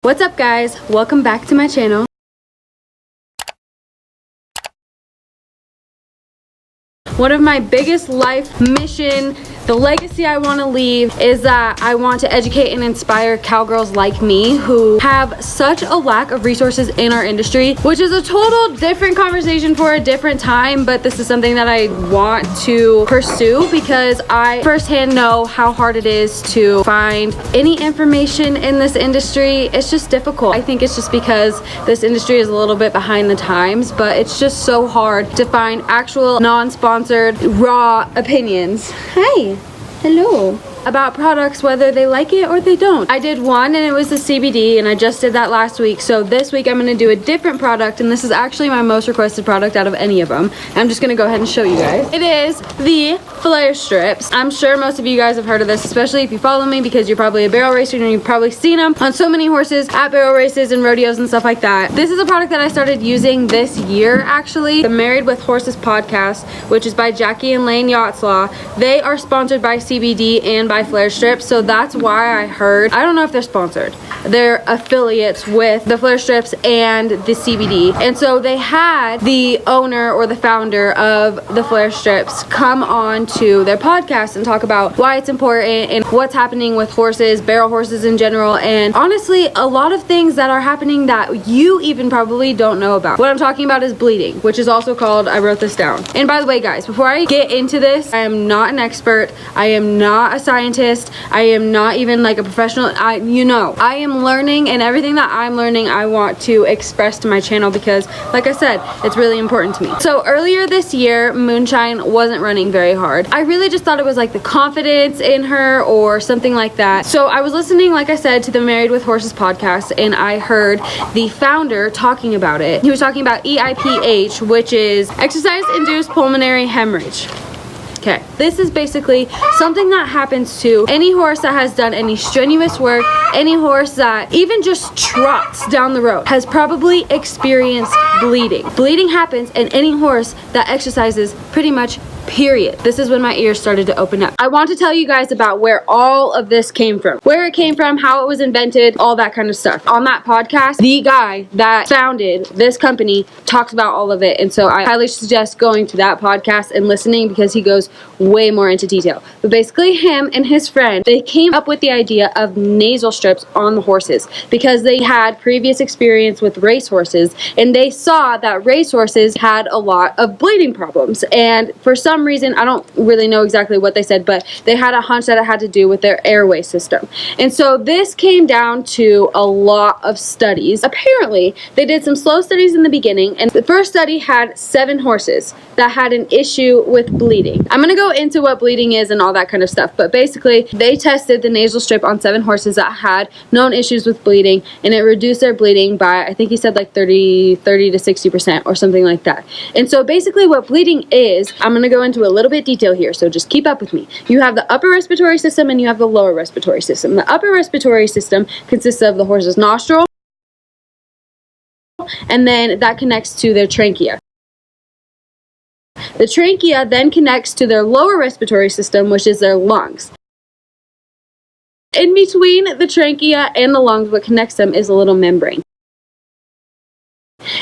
What's up guys, welcome back to my channel. One of my biggest life mission, the legacy I want to leave, is that I want to educate and inspire cowgirls like me who have such a lack of resources in our industry, which is a total different conversation for a different time, but this is something that I want to pursue because I firsthand know how hard it is to find any information in this industry. It's just difficult. I think it's just because this industry is a little bit behind the times, but it's just so hard to find actual non-sponsored raw opinions. Hi. Hello. About products, whether they like it or they don't. I did one and it was the CBD, and I just did that last week. So this week I'm going to do a different product, and this is actually my most requested product out of any of them. I'm just going to go ahead and show you guys. It is the Flair Strips. I'm sure most of you guys have heard of this, especially if you follow me, because you're probably a barrel racer and you've probably seen them on so many horses at barrel races and rodeos and stuff like that. This is a product that I started using this year, actually. The Married with Horses podcast, which is by Jackie and Lane Yachtslaw. They are sponsored by CBD and by Flair Strips, so that's why I heard. I don't know if they're sponsored. They're affiliates with the Flair Strips and the CBD, and so they had the owner or the founder of the Flair Strips come on to their podcast and talk about why it's important and what's happening with horses, barrel horses in general, and honestly a lot of things that are happening that you even probably don't know about. What I'm talking about is bleeding, which is also called, I wrote this down. And by the way guys, before I get into this, I am not an expert. I am not a scientist. I am not even like a professional. I am learning, and everything that I'm learning I want to express to my channel because, like I said, it's really important to me. So earlier this year, Moonshine wasn't running very hard. I really just thought it was like the confidence in her or something like that. So I was listening, like I said, to the Married with Horses podcast, and I heard the founder talking about it. He was talking about EIPH, which is exercise-induced pulmonary hemorrhage. Okay, this is basically something that happens to any horse that has done any strenuous work, any horse that even just trots down the road has probably experienced bleeding. Bleeding happens in any horse that exercises, pretty much, period. This is when my ears started to open up. I want to tell you guys about where all of this came from. Where it came from, how it was invented, all that kind of stuff. On that podcast, the guy that founded this company talks about all of it, and so I highly suggest going to that podcast and listening because he goes way more into detail. But basically him and his friend, they came up with the idea of nasal strips on the horses because they had previous experience with race horses, and they saw that race horses had a lot of bleeding problems, and for some reason, I don't really know exactly what they said, but they had a hunch that it had to do with their airway system. And so this came down to a lot of studies. Apparently, they did some slow studies in the beginning, and the first study had 7 horses that had an issue with bleeding. I'm going to go into what bleeding is and all that kind of stuff, but basically, they tested the nasal strip on 7 horses that had known issues with bleeding, and it reduced their bleeding by, I think he said like 30 to 60% or something like that. And so basically what bleeding is, I'm going to go into a little bit detail here, so just keep up with me. You have the upper respiratory system and you have the lower respiratory system. The upper respiratory system consists of the horse's nostril, and then that connects to their trachea. The trachea then connects to their lower respiratory system, which is their lungs. In between the trachea and the lungs, what connects them is a little membrane.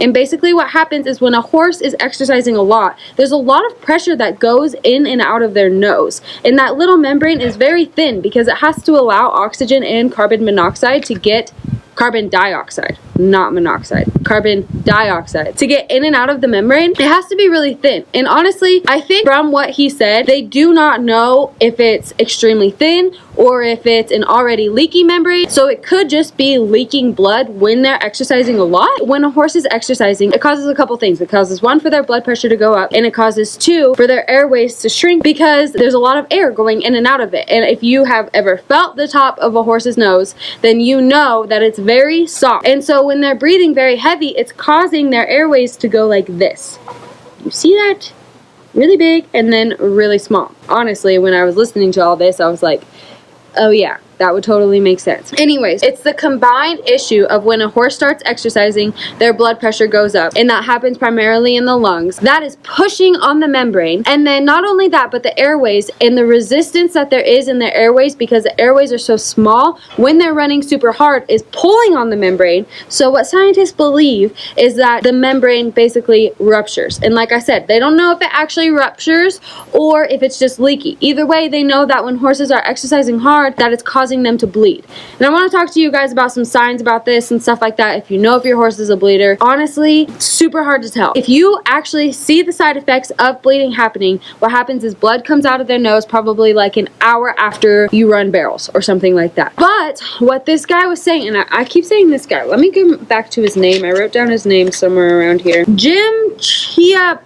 And basically what happens is when a horse is exercising a lot, there's a lot of pressure that goes in and out of their nose. And that little membrane is very thin because it has to allow oxygen and carbon monoxide to get carbon dioxide, not monoxide, carbon dioxide. To get in and out of the membrane, it has to be really thin. And honestly, I think from what he said, they do not know if it's extremely thin or if it's an already leaky membrane. So it could just be leaking blood when they're exercising a lot. When a horse is exercising, it causes a couple things. It causes 1, for their blood pressure to go up, and it causes 2, for their airways to shrink because there's a lot of air going in and out of it. And if you have ever felt the top of a horse's nose, then you know that it's very soft. And so when they're breathing very heavy, it's causing their airways to go like this. You see that? Really big and then really small. Honestly, when I was listening to all this, I was like, oh yeah, that would totally make sense. Anyways, it's the combined issue of when a horse starts exercising, their blood pressure goes up, and that happens primarily in the lungs. That is pushing on the membrane, and then not only that, but the airways and the resistance that there is in the airways, because the airways are so small, when they're running super hard, is pulling on the membrane. So what scientists believe is that the membrane basically ruptures. And like I said, they don't know if it actually ruptures or if it's just leaky. Either way, they know that when horses are exercising hard, that it's causing them to bleed. And I want to talk to you guys about some signs about this and stuff like that. If you know if your horse is a bleeder, honestly, super hard to tell. If you actually see the side effects of bleeding happening, what happens is blood comes out of their nose probably like an hour after you run barrels or something like that. But what this guy was saying, and I keep saying this guy, let me go back to his name. I wrote down his name somewhere around here. Jim Chiapata.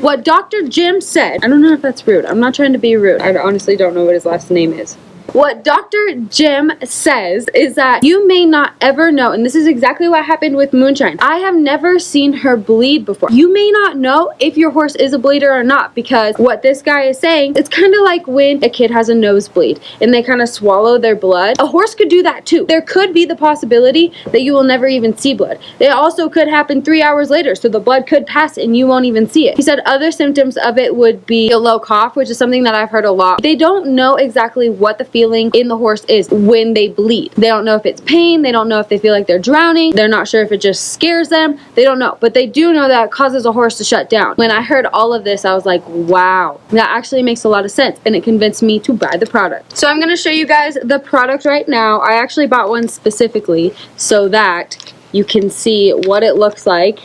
What Dr. Jim said, I don't know if that's rude. I'm not trying to be rude. I honestly don't know what his last name is. What Dr. Jim says is that you may not ever know, and this is exactly what happened with Moonshine. I have never seen her bleed before. You may not know if your horse is a bleeder or not, because what this guy is saying, it's kind of like when a kid has a nosebleed and they kind of swallow their blood. A horse could do that too. There could be the possibility that you will never even see blood. It also could happen 3 hours later, so the blood could pass and you won't even see it. He said other symptoms of it would be a low cough, which is something that I've heard a lot. They don't know exactly what the feeling in the horse is when they bleed. They don't know if it's pain. They don't know if they feel like they're drowning. They're not sure if it just scares them. They don't know. But they do know that it causes a horse to shut down. When I heard all of this, I was like, wow, that actually makes a lot of sense. And it convinced me to buy the product. So I'm going to show you guys the product right now. I actually bought one specifically so that you can see what it looks like.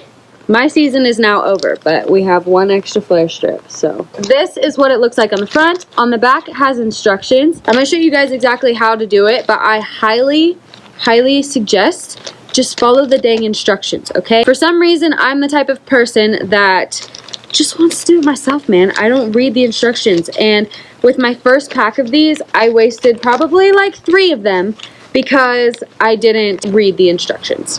My season is now over, but we have one extra Flair strip. So this is what it looks like on the front. On the back, it has instructions. I'm going to show you guys exactly how to do it, but I highly suggest just follow the dang instructions, okay? For some reason, I'm the type of person that just wants to do it myself, man. I don't read the instructions. And with my first pack of these, I wasted probably like 3 of them because I didn't read the instructions.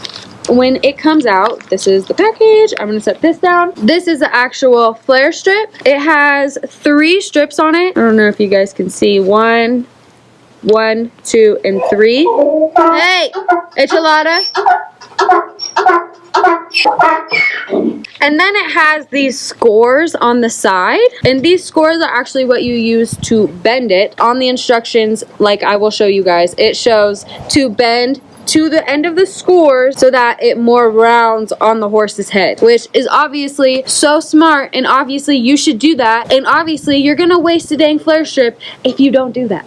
When it comes out, this is the package. I'm going to set this down. This is the actual Flair strip. It has 3 strips on it. I don't know if you guys can see. 1, 2, and 3. Hey, enchilada. And then it has these scores on the side. And these scores are actually what you use to bend it. On the instructions, like I will show you guys, it shows to bend to the end of the score so that it more rounds on the horse's head, which is obviously so smart, and obviously you should do that, and obviously you're gonna waste a dang Flair strip if you don't do that.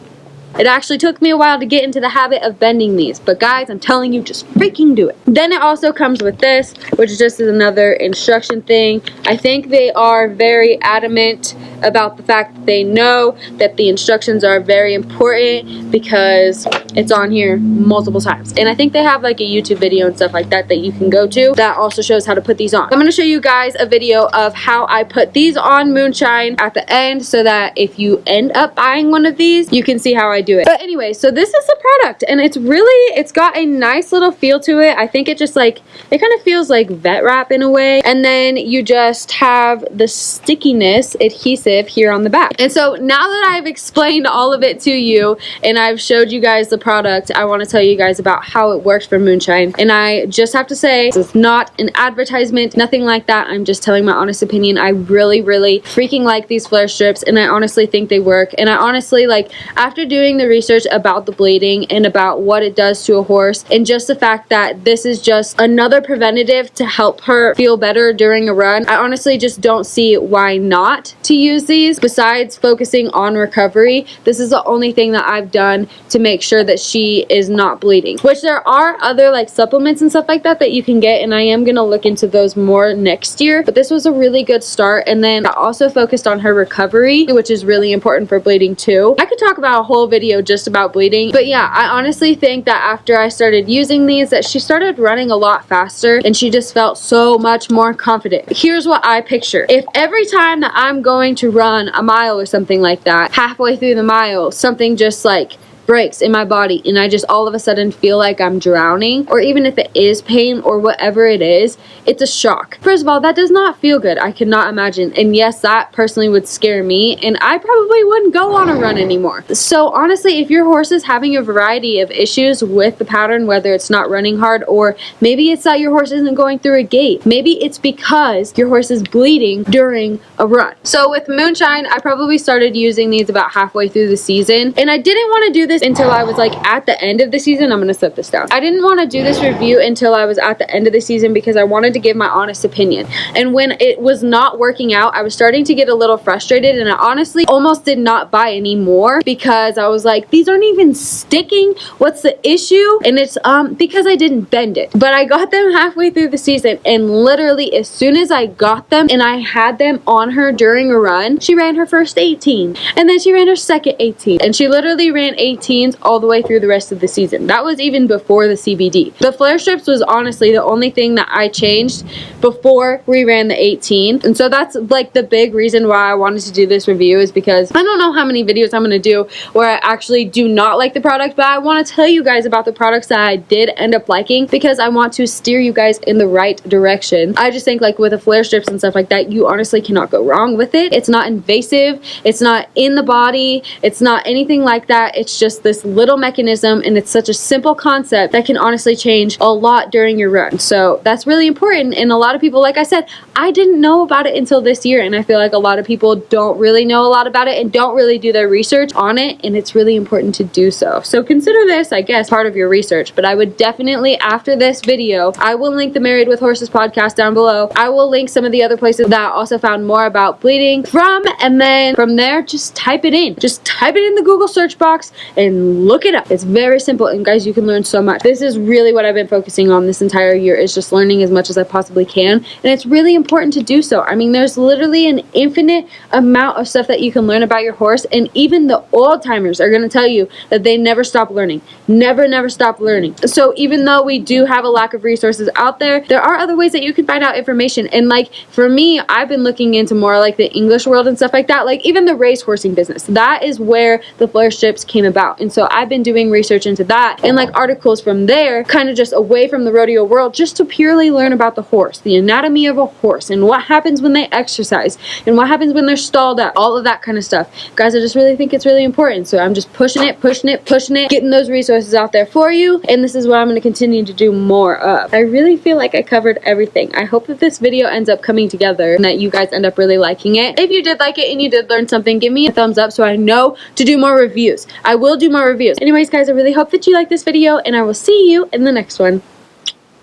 It actually took me a while to get into the habit of bending these, but guys, I'm telling you, just freaking do it. Then it also comes with this, which just is another instruction thing. I think they are very adamant about the fact that they know that the instructions are very important because it's on here multiple times. And I think they have like a YouTube video and stuff like that that you can go to that also shows how to put these on. I'm going to show you guys a video of how I put these on Moonshine at the end so that if you end up buying one of these, you can see how I do it. But anyway, so this is the product, and it's got a nice little feel to it. I think it just like, it kind of feels like vet wrap in a way. And then you just have the stickiness adhesive here on the back. And so now that I've explained all of it to you and I've showed you guys the product, I want to tell you guys about how it works for Moonshine. And I just have to say, this is not an advertisement, nothing like that. I'm just telling my honest opinion. I really freaking like these Flair strips, and I honestly think they work. And I honestly, like, after doing the research about the bleeding and about what it does to a horse, and just the fact that this is just another preventative to help her feel better during a run, I honestly just don't see why not to use these. Besides focusing on recovery, this is the only thing that I've done to make sure that she is not bleeding, which there are other like supplements and stuff like that that you can get, and I am gonna look into those more next year, but this was a really good start. And then I also focused on her recovery, which is really important for bleeding too. I could talk about a whole video just about bleeding, but yeah, I honestly think that after I started using these, that she started running a lot faster and she just felt so much more confident. Here's what I picture. If every time that I'm going to run a mile or something like that, halfway through the mile, something just like breaks in my body and I just all of a sudden feel like I'm drowning, or even if it is pain or whatever it is, it's a shock. First of all, that does not feel good. I could not imagine. And yes, that personally would scare me, and I probably wouldn't go on a run anymore. So honestly, if your horse is having a variety of issues with the pattern, whether it's not running hard, or maybe it's that your horse isn't going through a gait, maybe it's because your horse is bleeding during a run. So with Moonshine, I probably started using these about halfway through the season, and I didn't want to do this until I was like at the end of the season. I'm gonna set this down. I didn't want to do this review until I was at the end of the season because I wanted to give my honest opinion. And when it was not working out, I was starting to get a little frustrated, and I honestly almost did not buy any more because I was like, these aren't even sticking. What's the issue? And it's because I didn't bend it. But I got them halfway through the season, and literally as soon as I got them and I had them on her during a run, she ran her first 18, and then she ran her second 18, and she literally ran 18s all the way through the rest of the season. That was even before the CBD. The Flair Strips was honestly the only thing that I changed before we ran the 18, and so that's like the big reason why I wanted to do this review, is because I don't know how many videos I'm going to do where I actually do not like the product, but I want to tell you guys about the products that I did end up liking because I want to steer you guys in the right direction. I just think like with the Flair Strips and stuff like that, you honestly cannot go wrong with it. It's not invasive, it's not in the body, it's not anything like that. It's just this little mechanism, and it's such a simple concept that can honestly change a lot during your run. So that's really important, and a lot of people, like I said, I didn't know about it until this year, and I feel like a lot of people don't really know a lot about it and don't really do their research on it, and it's really important to do so. So consider this, I guess, part of your research. But I would definitely, after this video, I will link the Married with Horses podcast down below. I will link some of the other places that I also found more about bleeding from, and then from there, just type it in. Just type it in the Google search box and look it up. It's very simple, and guys, you can learn so much. This is really what I've been focusing on this entire year, is just learning as much as I possibly can, and it's really important to do so. I mean, there's literally an infinite amount of stuff that you can learn about your horse, and even the old timers are going to tell you that they never stop learning. Never stop learning. So even though we do have a lack of resources out there, there are other ways that you can find out information. And like for me, I've been looking into more like the English world and stuff like that, like even the race horsing business. That is where the Flair Strips came about, and so I've been doing research into that and like articles from there, kind of just away from the rodeo world, just to purely learn about the horse, the anatomy of a horse, and what happens when they exercise, and what happens when they're stalled up, all of that kind of stuff. Guys, I just really think it's really important, so I'm just pushing it, getting those resources out there for you, and this is what I'm going to continue to do more of. I really feel like I covered everything. I hope that this video ends up coming together and that you guys end up really liking it. If you did like it and you did learn something, give me a thumbs up so I know to do more reviews. I will do more reviews. Anyways, guys, I really hope that you like this video, and I will see you in the next one.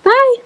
Bye!